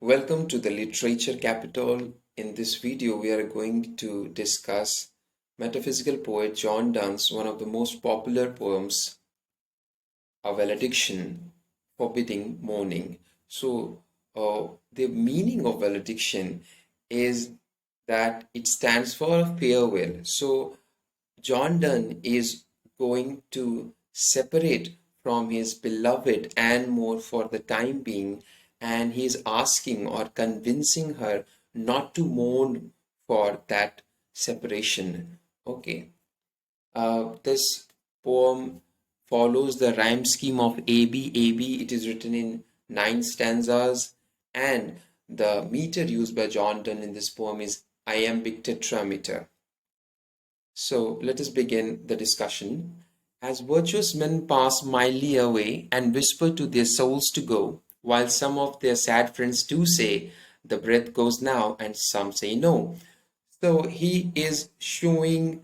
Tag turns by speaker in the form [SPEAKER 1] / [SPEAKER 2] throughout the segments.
[SPEAKER 1] Welcome to the Literature Capital. In this video, we are going to discuss metaphysical poet John Donne's one of the most popular poems, A Valediction, forbidding mourning. The meaning of valediction is that it stands for farewell. So, John Donne is going to separate from his beloved and more for the time being, and he is asking or convincing her not to mourn for that separation. Okay, this poem follows the rhyme scheme of AB. AB, it is written in 9 stanzas, and the meter used by John Donne in this poem is iambic tetrameter. So let us begin the discussion. As virtuous men pass mildly away and whisper to their souls to go, while some of their sad friends do say, the breath goes now, and some say no. So he is showing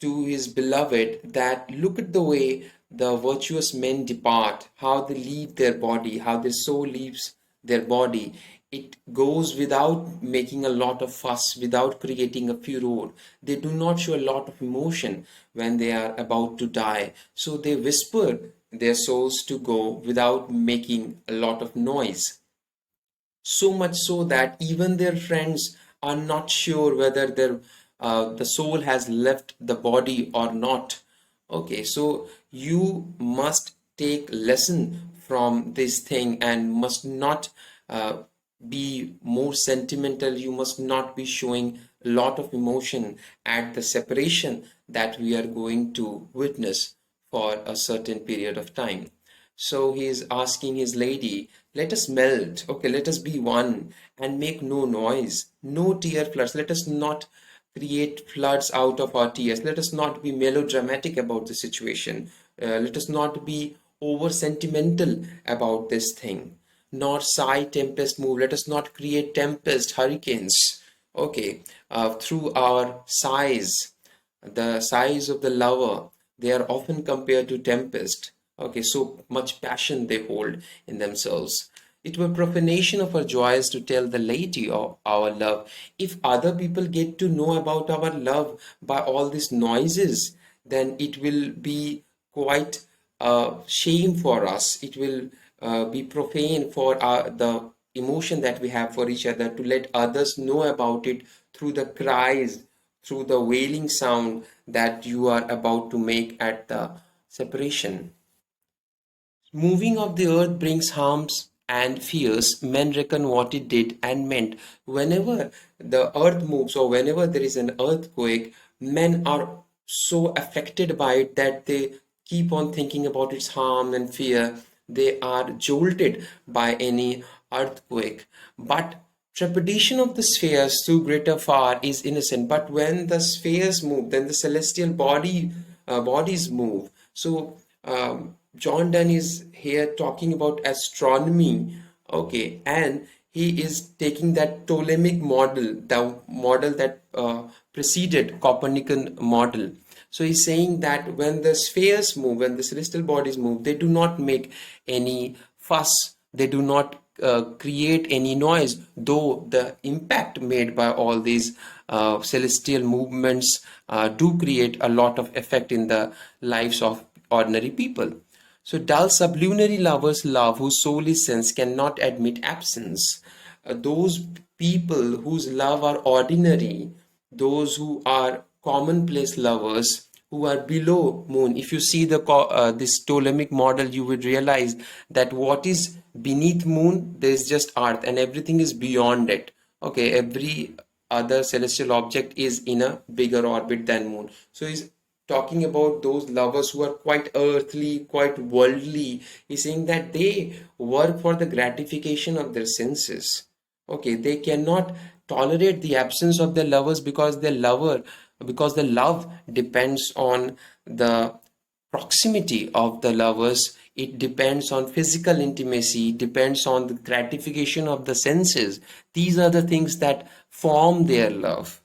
[SPEAKER 1] to his beloved that look at the way the virtuous men depart, how they leave their body, how their soul leaves their body. It goes without making a lot of fuss, without creating a furor. They do not show a lot of emotion when they are about to die. So they whisper their souls to go without making a lot of noise. So much so that even their friends are not sure whether the soul has left the body or not. Okay, so you must take lesson from this thing and must not be more sentimental. You must not be showing a lot of emotion at the separation that we are going to witness for a certain period of time. So he is asking his lady, let us melt, okay, let us be one and make no noise, no tear floods. Let us not create floods out of our tears. Let us not be melodramatic about the situation. Let us not be over sentimental about this thing. Nor sigh tempest move. Let us not create tempest, hurricanes. Okay, through our sighs, the sighs of the lover, they are often compared to tempest. Okay, so much passion they hold in themselves. It were profanation of our joys to tell the lady of our love. If other people get to know about our love by all these noises, then it will be quite shame for us. It will be profane for the emotion that we have for each other to let others know about it through the cries, through the wailing sound that you are about to make at the separation. Moving of the earth brings harms and fears. Men reckon what it did and meant. Whenever the earth moves or whenever there is an earthquake, men are so affected by it that they keep on thinking about its harm and fear. They are jolted by any earthquake. But trepidation of the spheres too greater far is innocent. But when the spheres move, then the celestial bodies move. So John Donne is here talking about astronomy, okay, and he is taking that Ptolemaic model, the model that preceded Copernican model. So he's saying that when the spheres move, when the celestial bodies move, they do not make any fuss, they do not create any noise, though the impact made by all these celestial movements do create a lot of effect in the lives of ordinary people. So dull sublunary lovers love whose soul is sense cannot admit absence. Those people whose love are ordinary, those who are commonplace lovers, who are below moon. If you see this Ptolemaic model, you would realize that what is beneath moon, there is just earth, and everything is beyond it. Okay, every other celestial object is in a bigger orbit than moon. So he's talking about those lovers who are quite earthly, quite worldly. He's saying that they work for the gratification of their senses. Okay, they cannot tolerate the absence of their lovers because the love depends on the proximity of the lovers. It depends on physical intimacy, depends on the gratification of the senses. These are the things that form their love.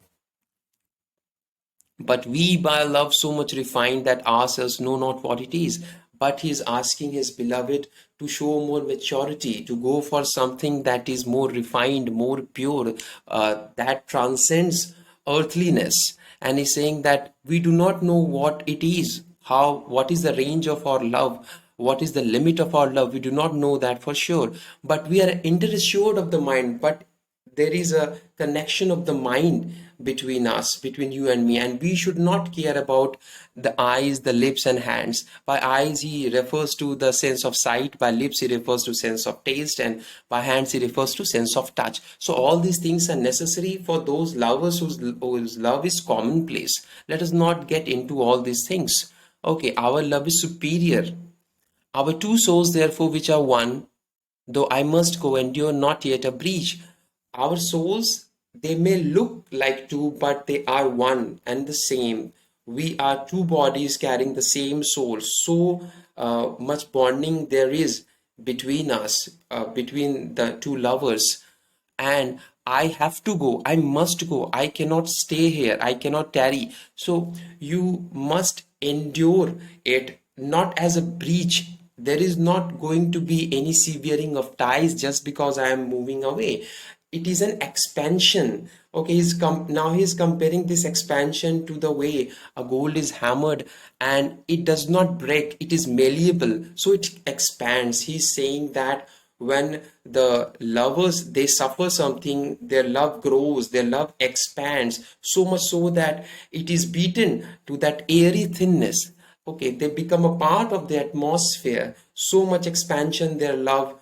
[SPEAKER 1] But we by love so much refined that ourselves know not what it is. But he is asking his beloved to show more maturity, to go for something that is more refined, more pure, that transcends earthliness. And he's saying that we do not know what it is, what is the range of our love, what is the limit of our love. We do not know that for sure, but we are interested of the mind. But there is a connection of the mind between us, between you and me, and we should not care about the eyes, the lips and hands. By eyes he refers to the sense of sight, by lips he refers to sense of taste, and by hands he refers to sense of touch. So all these things are necessary for those lovers whose love is commonplace. Let us not get into all these things. Okay, our love is superior. Our two souls, therefore, which are one, though I must go, endure not yet a breach. Our souls, they may look like two, but they are one and the same. We are two bodies carrying the same soul. So much bonding there is between us, between the two lovers. And I have to go, I must go, I cannot stay here, I cannot tarry. So you must endure it, not as a breach. There is not going to be any severing of ties just because I am moving away. It is an expansion. Okay, now he's comparing this expansion to the way a gold is hammered and it does not break, it is malleable, so it expands. He's saying that when the lovers, they suffer something, their love grows, their love expands, so much so that it is beaten to that airy thinness. Okay, they become a part of the atmosphere. So much expansion their love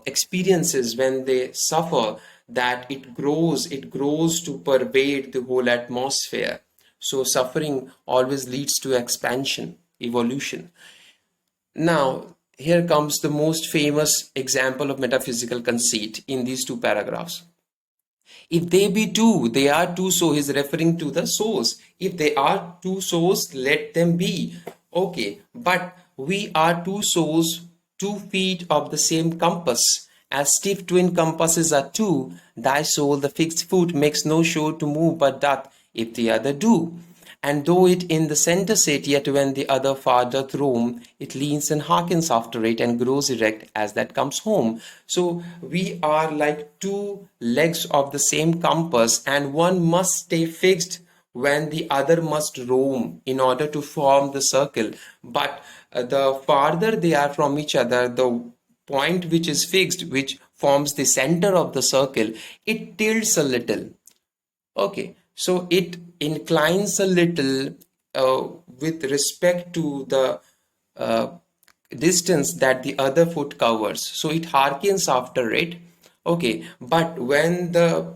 [SPEAKER 1] experiences when they suffer, that it grows to pervade the whole atmosphere. So suffering always leads to expansion, evolution. Now, here comes the most famous example of metaphysical conceit in these two paragraphs. If they be two, they are two, so he's referring to the souls. If they are two souls, let them be. Okay, but we are two souls, 2 feet of the same compass. As stiff twin compasses are two, thy soul, the fixed foot, makes no show to move, but doth, if the other do. And though it in the centre sit, yet when the other far doth roam, it leans and hearkens after it, and grows erect as that comes home. So we are like two legs of the same compass, and one must stay fixed when the other must roam in order to form the circle. But the farther they are from each other, the point which is fixed, which forms the center of the circle, it tilts a little. Okay, so it inclines a little with respect to the uh, distance that the other foot covers. So it harkens after it. Okay, but when the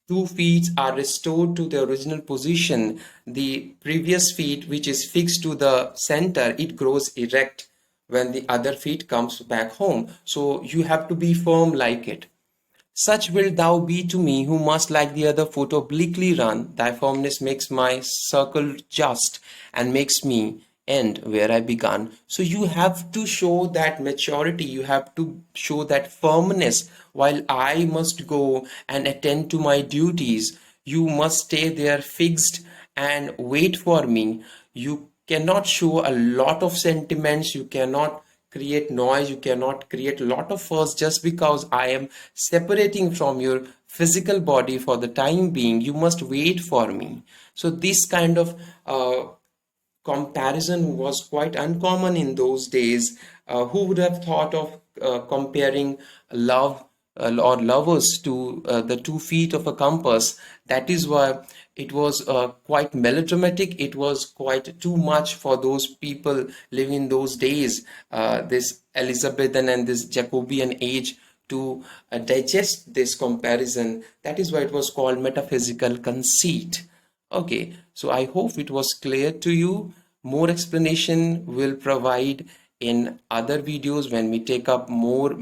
[SPEAKER 1] 2 feet are restored to the original position, the previous feet, which is fixed to the center, it grows erect when the other feet comes back home. So you have to be firm like it. Such wilt thou be to me, who must like the other foot obliquely run. Thy firmness makes my circle just, and makes me end where I began. So you have to show that maturity, you have to show that firmness. While I must go and attend to my duties, you must stay there fixed and wait for me. You cannot show a lot of sentiments, you cannot create noise, you cannot create a lot of fuss just because I am separating from your physical body for the time being. You must wait for me. So this kind of comparison was quite uncommon in those days. Who would have thought of comparing love or lovers to the 2 feet of a compass? That is why it was quite melodramatic. It was quite too much for those people living in those days, this Elizabethan and this Jacobean age, to digest this comparison. That is why it was called metaphysical conceit. Okay, so I hope it was clear to you. More explanation will provide in other videos when we take up more